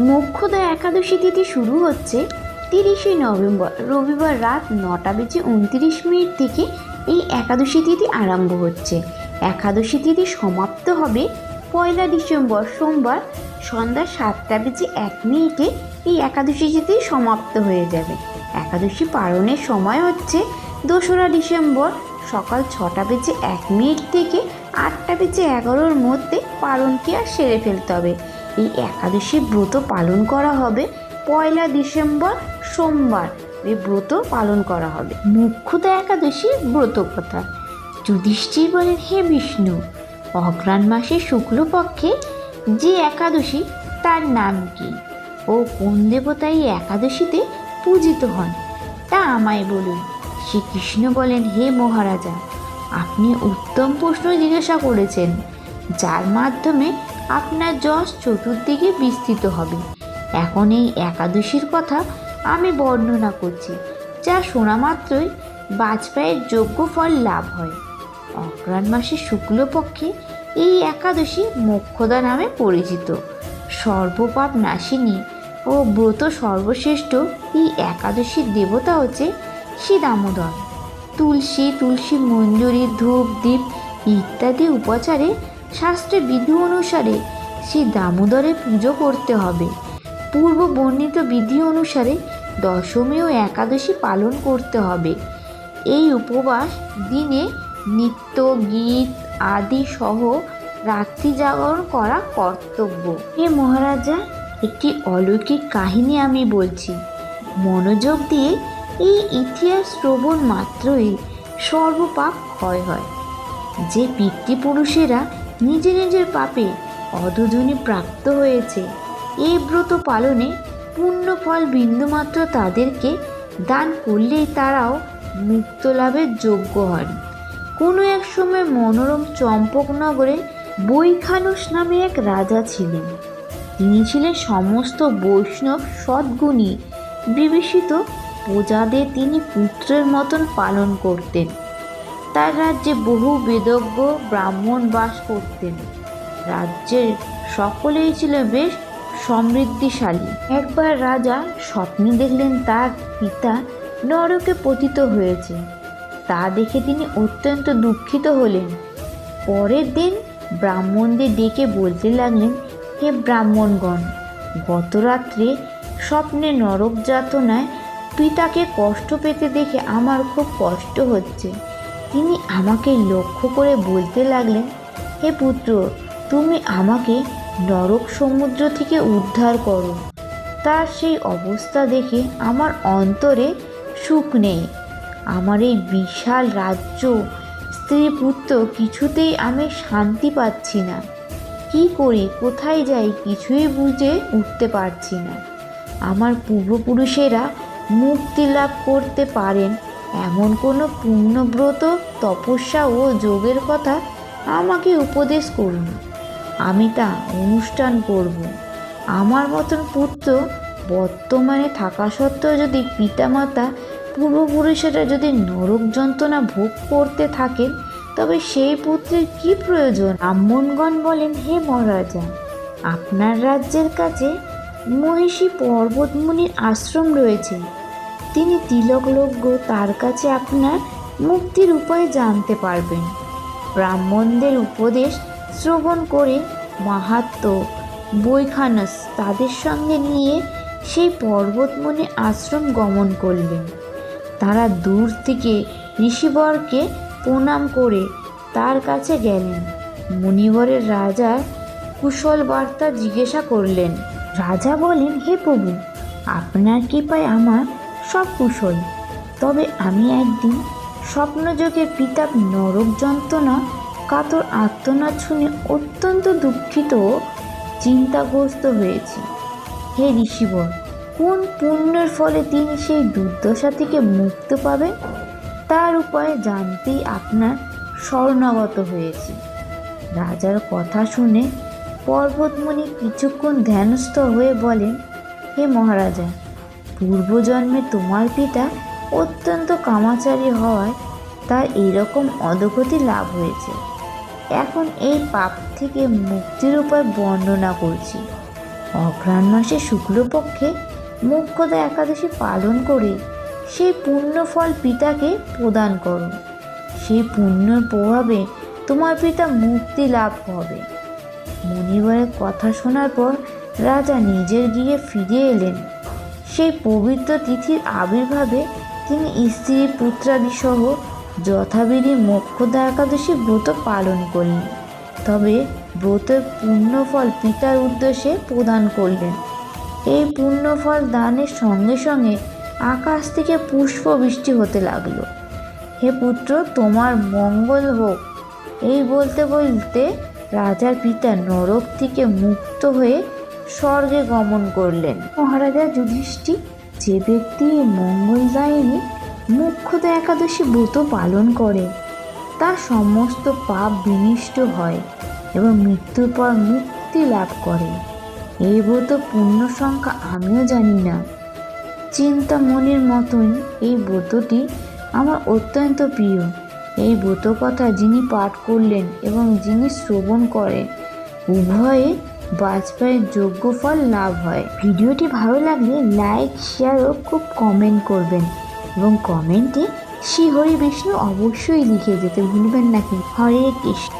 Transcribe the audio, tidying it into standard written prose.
মোক্ষদা একাদশী তিথি শুরু হচ্ছে 30শে নভেম্বর রবিবার রাত 9:29 থেকে এই একাদশী তিথি আরম্ভ হচ্ছে। একাদশী তিথি সমাপ্ত হবে 1 ডিসেম্বর সোমবার সন্ধ্যা 7:01 এই একাদশী তিথি সমাপ্ত হয়ে যাবে। একাদশী পালনের সময় হচ্ছে 2রা ডিসেম্বর সকাল 6:01 থেকে 8:11 মধ্যে পালন ক্রিয়া সেরে ফেলতে হবে। এই একাদশী ব্রত পালন করা হবে 1 ডিসেম্বর সোমবার এই ব্রত পালন করা হবে। মোক্ষদা একাদশী ব্রত কথা। যুধিষ্ঠির বলেন, হে বিষ্ণু, অঘ্রাণ মাসের শুক্লপক্ষে যে একাদশী তার নাম কি ও কোন দেবতা এই একাদশীতে পূজিত হন তা আমায় বলুন। শ্রীকৃষ্ণ বলেন, হে মহারাজা, আপনি উত্তম প্রশ্ন জিজ্ঞাসা করেছেন, যার মাধ্যমে আপনার যশ চতুর্দিকে বিস্তৃত হবে। এখন এই একাদশীর কথা আমি বর্ণনা করছি, যা শোনা মাত্রই বাজপেয়ীর যোগ্য ফল লাভ হয়। অঘ্রাণ মাসের শুক্লপক্ষে এই একাদশী মোক্ষদা নামে পরিচিত। সর্বপাপ নাশিনী ও ব্রত সর্বশ্রেষ্ঠ এই একাদশীর দেবতা হচ্ছে শ্রী দামোদর। তুলসী মঞ্জরি ধূপ দ্বীপ ইত্যাদি উপাচারে শাস্ত্রের বিধি অনুসারে শ্রী দামোদরের পুজো করতে হবে। পূর্ব বর্ণিত বিধি অনুসারে দশমী ও একাদশী পালন করতে হবে। এই উপবাস দিনে নিত্য গীত আদি সহ রাত্রি জাগরণ করা কর্তব্য। হে মহারাজা, একটি অলৌকিক কাহিনী আমি বলছি, মনোযোগ দিয়ে এই ইতিহাস শ্রবণ মাত্রই সর্বপাপ ক্ষয় হয়। যে পিতৃপুরুষেরা নিজের পাপে অধোজনি প্রাপ্ত হয়েছে, এই ব্রত পালনে পূর্ণ ফল বিন্দুমাত্র তাদেরকে দান করলেই তারাও মুক্ত লাভের যোগ্য হন। কোনো এক সময় মনোরম চম্পকনগরে বৈখানস নামে এক রাজা ছিলেন। তিনি ছিলেন সমস্ত বৈষ্ণব সদ্গুণী বিবেচিত প্রজাদের তিনি পুত্রের মতন পালন করতেন। তার রাজ্যে বহু বেদজ্ঞ ব্রাহ্মণ বাস করতেন। রাজ্যের সকলেই ছিল বেশ সমৃদ্ধিশালী। একবার রাজা স্বপ্নে দেখলেন তার পিতা নরকে পতিত হয়েছে। তা দেখে তিনি অত্যন্ত দুঃখিত হলেন। পরের দিন ব্রাহ্মণদের ডেকে বলতে লাগলেন, হে ব্রাহ্মণগণ, গত রাত্রে স্বপ্নে নরক যাতনায় পিতাকে কষ্ট পেতে দেখে আমার খুব কষ্ট হচ্ছে। তিনি আমাকে লক্ষ্য করে বলতে লাগলেন, হে পুত্র, তুমি আমাকে নরক সমুদ্র থেকে উদ্ধার করো। তার সেই অবস্থা দেখে আমার অন্তরে সুখ নেই। আমার এই বিশাল রাজ্য, স্ত্রী পুত্র, কিছুতেই আমি শান্তি পাচ্ছি না। কি করি, কোথায় যাই, কিছুই বুঝে উঠতে পারছি না। আমার পূর্বপুরুষেরা মুক্তি লাভ করতে পারেন এমন কোনো পুণ্যব্রত তপস্যা ও যোগের কথা আমাকে উপদেশ করুন, আমি তা অনুষ্ঠান করব। আমার মতন পুত্র বর্তমানে থাকা সত্ত্বেও যদি পিতামাতা পূর্বপুরুষেরা যদি নরক যন্ত্রণা ভোগ করতে থাকেন, তবে সেই পুত্রের কি প্রয়োজন? ব্রাহ্মণগণ বলেন, হে মহারাজা, আপনার রাজ্যের কাছে মহিষী পর্বতমুনির আশ্রম রয়েছে। তিনি তিলকলজ্ঞ, তার কাছে আপনার মুক্তির উপায় জানতে পারবেন। ব্রাহ্মণদের উপদেশ শ্রবণ করে মাহাত্ম বৈখানস তাদের সঙ্গে নিয়ে সেই পর্বতমুনির আশ্রম গমন করলেন। তারা দূর থেকে ঋষিবরকে প্রণাম করে তার কাছে গেলেন। মুনিবরের রাজার কুশল বার্তা জিজ্ঞাসা করলেন। রাজা বলেন, হে প্রভু, আপনার কৃপায় আমার সব কুশল। তবে আমি একদিন স্বপ্নযোগে পিতার নরক যন্ত্রণা কাতর আর্তনাদ শুনে অত্যন্ত দুঃখিত ও চিন্তাগ্রস্ত হয়েছি। হে ঋষিবর, কোন পুণ্যের ফলে তিনি সেই দুর্দশা থেকে মুক্ত পাবেন, তার উপায় জানতেই আপনার শরণাগত হয়েছি। রাজার কথা শুনে পর্বতমুনি কিছুক্ষণ ধ্যানস্থ হয়ে বলেন, হে মহারাজা, পূর্বজন্মে তোমার পিতা অত্যন্ত কামাচারী হওয়ায় তার এইরকম অধোগতি লাভ হয়েছে। এখন এই পাপ থেকে মুক্তির উপায় বর্ণনা করছি। অঘ্রাণ মাসে শুক্লপক্ষে মোক্ষদা একাদশী পালন করে সেই পুণ্য ফল পিতাকে প্রদান করো। সেই পুণ্যের প্রভাবে তোমার পিতা মুক্তি লাভ হবে। মুনিবরের কথা শোনার পর রাজা নিজের গৃহে ফিরে এলেন। সেই পবিত্র তিথির আবির্ভাবে তিনি স্ত্রী পুত্রাদি সহ যথাবিধি মোক্ষদা একাদশী ব্রত পালন করলেন। তবে ব্রতের পুণ্যফল পিতার উদ্দেশ্যে প্রদান করলেন। এই পুণ্যফল দানের সঙ্গে সঙ্গে আকাশ থেকে পুষ্প বৃষ্টি হতে লাগলো। হে পুত্র, তোমার মঙ্গল হোক। এই বলতে বলতে রাজার পিতা নরক থেকে মুক্ত হয়ে স্বর্গে গমন করলেন। মহারাজা যুধিষ্ঠির, যে ব্যক্তি মঙ্গলদায়িনী মোক্ষদা একাদশী ব্রত পালন করে তার সমস্ত পাপ বিনষ্ট হয় এবং মৃত্যুর পর মুক্তি লাভ করে। এই ব্রত পূর্ণ সংখ্যা আমিও জানি না। চিন্তামণির মতোই এই ব্রতটি আমার অত্যন্ত প্রিয়। এই ব্রত কথা যিনি পাঠ করলেন এবং যিনি শ্রবণ করেন উভয়ে বাজপেয়ীর যোগ্য ফল লাভ হয়। ভিডিওটি ভালো লাগলে লাইক, শেয়ার ও খুব কমেন্ট করবেন এবং কমেন্টে শ্রী হরি বিষ্ণু অবশ্যই লিখে যেতে ভুলবেন না। হরে কৃষ্ণ।